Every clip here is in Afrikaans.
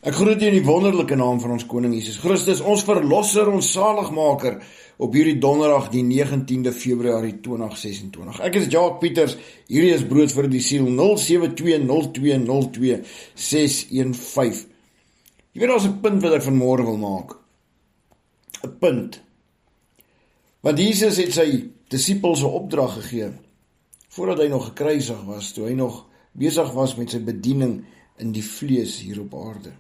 Ek groet u in die wonderlike naam van ons Koning Jesus Christus, ons Verlosser, ons Saligmaker, op hierdie donderdag die 19de Februarie 2026. Ek is Jacques Pieters, hierdie is Brood vir die Siel, 0720202615. Jy weet, daar is 'n punt wat ek vanmôre wil maak. 'n Punt. Want Jesus het sy disippels 'n opdrag gegee, voordat hy nog gekruisig was, toe hy nog besig was met sy bediening in die vlees hier op aarde.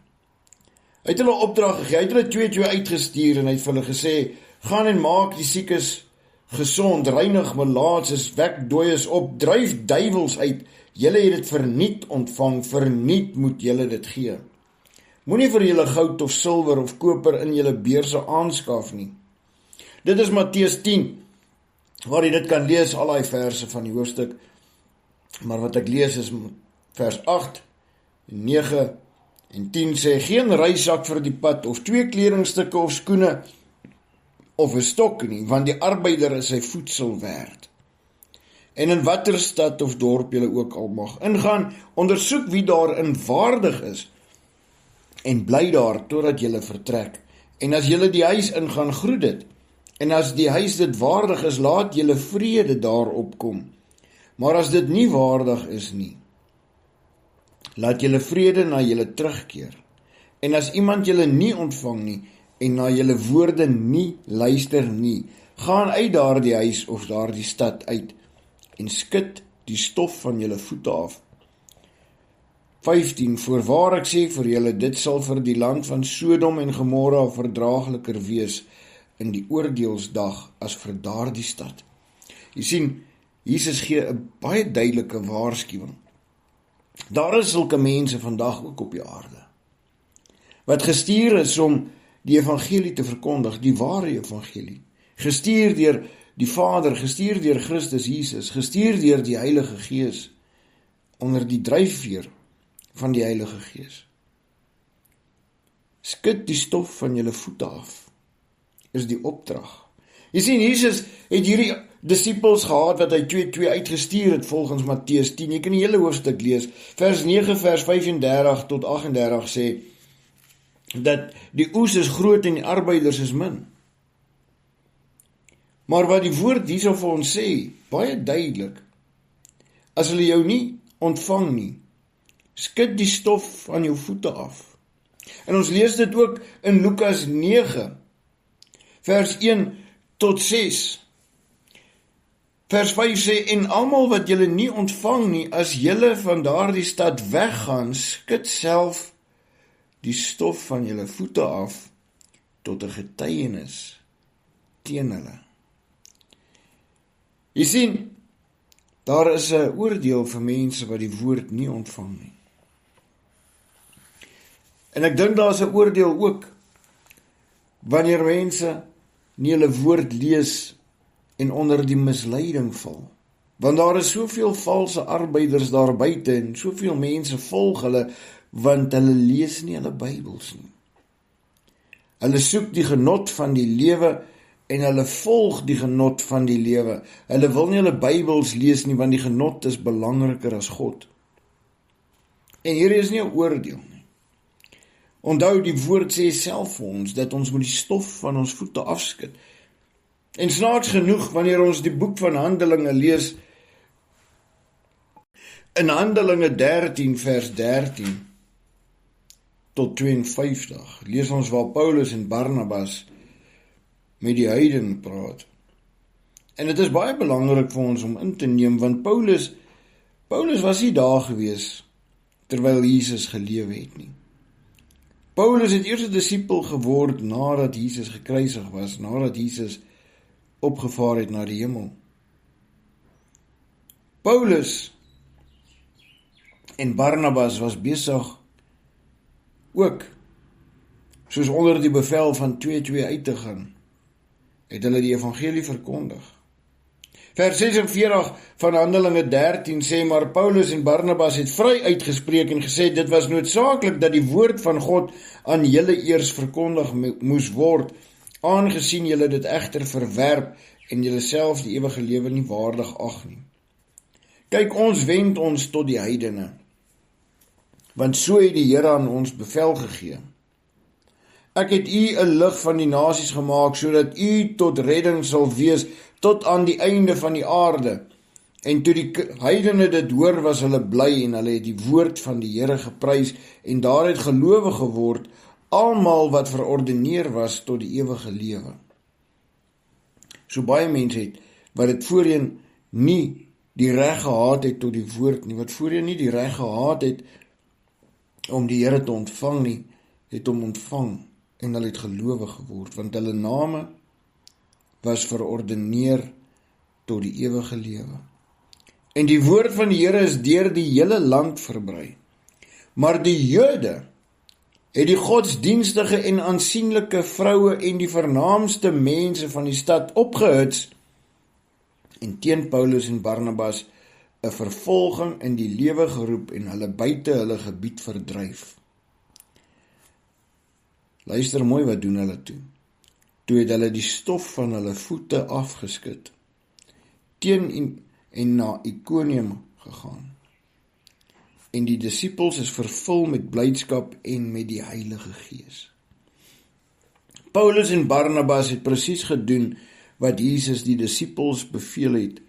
Hy het hulle opdrag gegee, hy het hulle 2-2 uitgestuur en hy het vir hulle gesê, gaan en maak die siekes gesond, reinig melaatses, wek dooies op, dryf duiwels uit, julle het dit verniet ontvang, verniet moet julle dit gee. Moenie vir julle goud of silwer of koper in julle beurse aanskaf nie. Dit is Matteus 10, waar jy dit kan lees, al die verse van die hoofstuk, maar wat ek lees is vers 8, 9 en 10 sê, geen reisak vir die pad, of 2 kledingstukke of skoene, of 'n stok nie, want die arbeider is sy voedsel werd. En in watter stad of dorp julle ook al mag ingaan, ondersoek wie daarin waardig is, en bly daar totdat julle vertrek. En as julle die huis ingaan, groet dit. En as die huis dit waardig is, laat julle vrede daarop kom. Maar as dit nie waardig is nie, laat julle vrede na julle terugkeer. En as iemand julle nie ontvang nie, en na julle woorde nie luister nie, gaan uit daardie huis of daardie stad uit, en skud die stof van julle voete af. 15, voorwaar ek sê vir julle, dit sal vir die land van Sodom en Gomorra verdraagliker wees in die oordeelsdag as vir daardie stad. Jy sien, Jesus gee 'n baie duidelike waarskuwing. Daar is sulke mense vandag ook op die aarde, wat gestuur is om die evangelie te verkondig, die ware evangelie, gestuur deur die Vader, gestuur deur Christus Jesus, gestuur deur die Heilige Gees, onder die dryfveer van die Heilige Gees. Skud die stof van julle voete af, is die opdrag. Jy sien, Jesus het hierdie disippels gehad wat hy 2-2 uitgestuur het volgens Matteus 10. Jy kan die hele hoofstuk lees. Vers 9, vers 35 tot 38 sê, dat die oes is groot en die arbeiders is min. Maar wat die woord hierso vir ons sê, baie duidelik, as hulle jou nie ontvang nie, skud die stof aan jou voete af. En ons lees dit ook in Lukas 9, vers 1 tot 6. Vers 5 sê, en almal wat julle nie ontvang nie, as julle van daardie stad weggaan, skud self die stof van julle voete af tot 'n getuienis teen hulle. Jy sien, daar is 'n oordeel vir mense wat die woord nie ontvang nie. En ek dink daar is 'n oordeel ook wanneer mense nie hulle woord lees en onder die misleiding val. Want daar is soveel valse arbeiders daar buite en soveel mense volg hulle, want hulle lees nie hulle Bybels nie. Hulle soek die genot van die lewe en hulle volg die genot van die lewe. Hulle wil nie hulle Bybels lees nie, want die genot is belangriker as God. En hier is nie 'n oordeel nie. Onthou, die woord sê self vir ons, dat ons moet die stof van ons voete afskud. En snaaks genoeg, wanneer ons die boek van Handelinge lees, in Handelinge 13 vers 13 tot 52, lees ons waar Paulus en Barnabas met die heidene praat. En dit is baie belangrik vir ons om in te neem, want Paulus was nie daar gewees terwyl Jesus gelewe het nie. Paulus het eers 'n disipel geword nadat Jesus gekruisig was, nadat Jesus opgevaar het na die hemel. Paulus en Barnabas was besig ook, soos onder die bevel van 2-2 uit te gaan, het hulle die evangelie verkondig. Vers 46 van Handelinge 13 sê, maar Paulus en Barnabas het vry uitgespreek en gesê, dit was noodsaaklik dat die woord van God aan julle eers verkondig moes word, aangesien julle dit egter verwerp en julle self die ewige lewe nie waardig ag nie. Kyk, ons wend ons tot die heidene. want so het die Here aan ons bevel gegee. Ek het u 'n lig van die nasies gemaak, sodat u tot redding sal wees, tot aan die einde van die aarde. En toe die heidene dit hoor, was hulle bly, en hulle het die woord van die Here geprys, en daar het gelowig geword, almal wat verordeneer was tot die ewige lewe. So baie mense het, wat het voorheen nie die reg gehad het tot die woord nie, wat voorheen nie die reg gehad het om die Here te ontvang nie, het hom ontvang, en hulle het gelowig geword, want hulle name was verordeneer tot die ewige lewe. En die woord van die Here is deur die hele land verbrei. Maar die Jode het die godsdienstige en aansienlike vroue en die vernaamste mense van die stad opgehits en teen Paulus en Barnabas 'n vervolging in die lewe geroep en hulle buite hulle gebied verdryf. Luister mooi, wat doen hulle toe? Toe het hulle die stof van hulle voete afgeskit, teen en na Iconium gegaan. En die disippels is vervul met blydskap en met die Heilige Gees. Paulus en Barnabas het presies gedoen wat Jesus die disippels beveel het,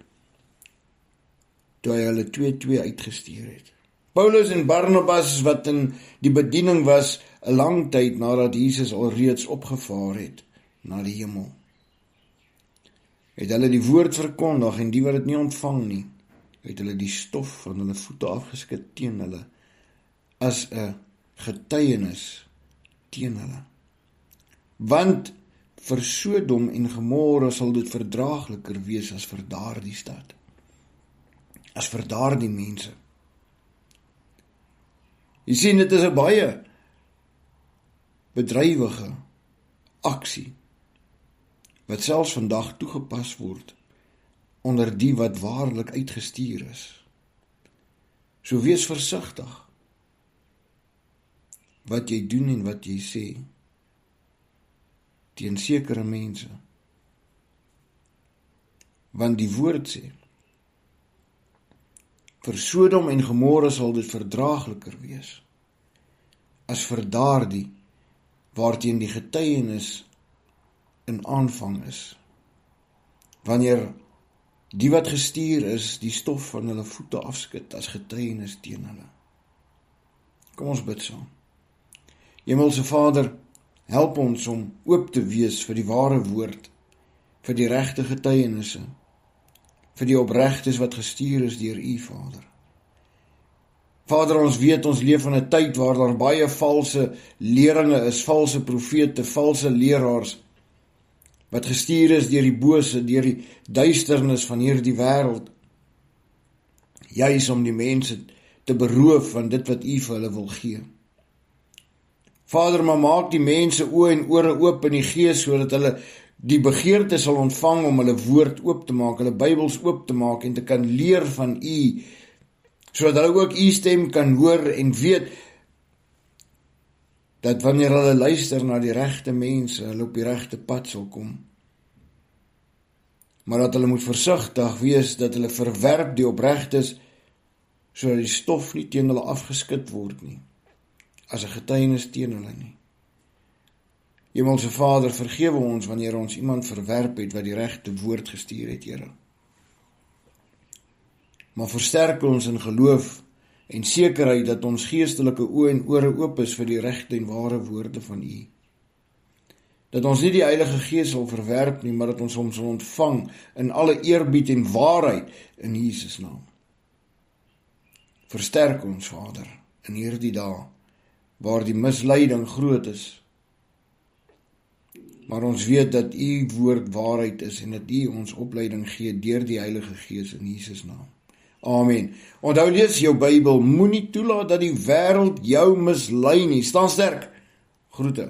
toe hy hulle 2-2 uitgestuur het. Paulus en Barnabas, wat in die bediening was, 'n lang tyd nadat Jesus alreeds opgevaar het na die hemel, het hulle die woord verkondig, en die wat dit nie ontvang nie, het hulle die stof van hulle voete afgeskit teen hulle, as 'n getuienis teen hulle. Want vir Sodom en Gomorra sal dit verdraagliker wees as vir daardie stad, as vir daardie mense. Jy sien, dit is 'n baie bedrywige aksie, wat selfs vandag toegepas word onder die wat waarlik uitgestuur is. So wees versigtig wat jy doen en wat jy sê teen sekere mense, want die woord sê, vir Sodom en Gomorra sal dit verdraagliker wees as vir daardie waarteen die getuienis in aanvang is, wanneer die wat gestuur is, die stof van hulle voete afskit as getuienis teen hulle. Kom ons bid saam. Hemelse Vader, help ons om oop te wees vir die ware woord, vir die regte getuienisse, vir die opregtes wat gestuur is deur U, Vader. Vader, ons weet ons leef in 'n tyd waar daar baie valse leringe is, valse profete, valse leraars, wat gestuur is deur die bose, deur die duisternis van hierdie wêreld, juis om die mense te beroof van dit wat U vir hulle wil gee. Vader, maar maak die mense oë en ore oop in die gees, sodat hulle die begeerte sal ontvang om hulle woord oop te maak, hulle Bybels oop te maak en te kan leer van U, sodat hulle ook U stem kan hoor en weet dat wanneer hulle luister na die regte mense, hulle op die regte pad sal kom. Maar dat hulle moet versigtig wees, dat hulle verwerp die opregtes, sodat die stof nie teen hulle afgeskit word nie, as 'n getuienis teen hulle nie. Hemelse Vader, vergewe ons wanneer ons iemand verwerp het wat die regte woord gestuur het, Here. Maar versterk ons in geloof en sekerheid dat ons geestelike oë en ore oop is vir die regte en ware woorde van U. Dat ons nie die Heilige Gees sal verwerp nie, maar dat ons hom sal ontvang in alle eerbied en waarheid in Jesus naam. Versterk ons, Vader, in hierdie dae, waar die misleiding groot is. Maar ons weet dat U woord waarheid is en dat U ons opleiding gee deur die Heilige Gees in Jesus naam. Amen. Onthou, lees jou Bybel, moenie toelaat dat die wêreld jou mislei nie. Staan sterk. Groete.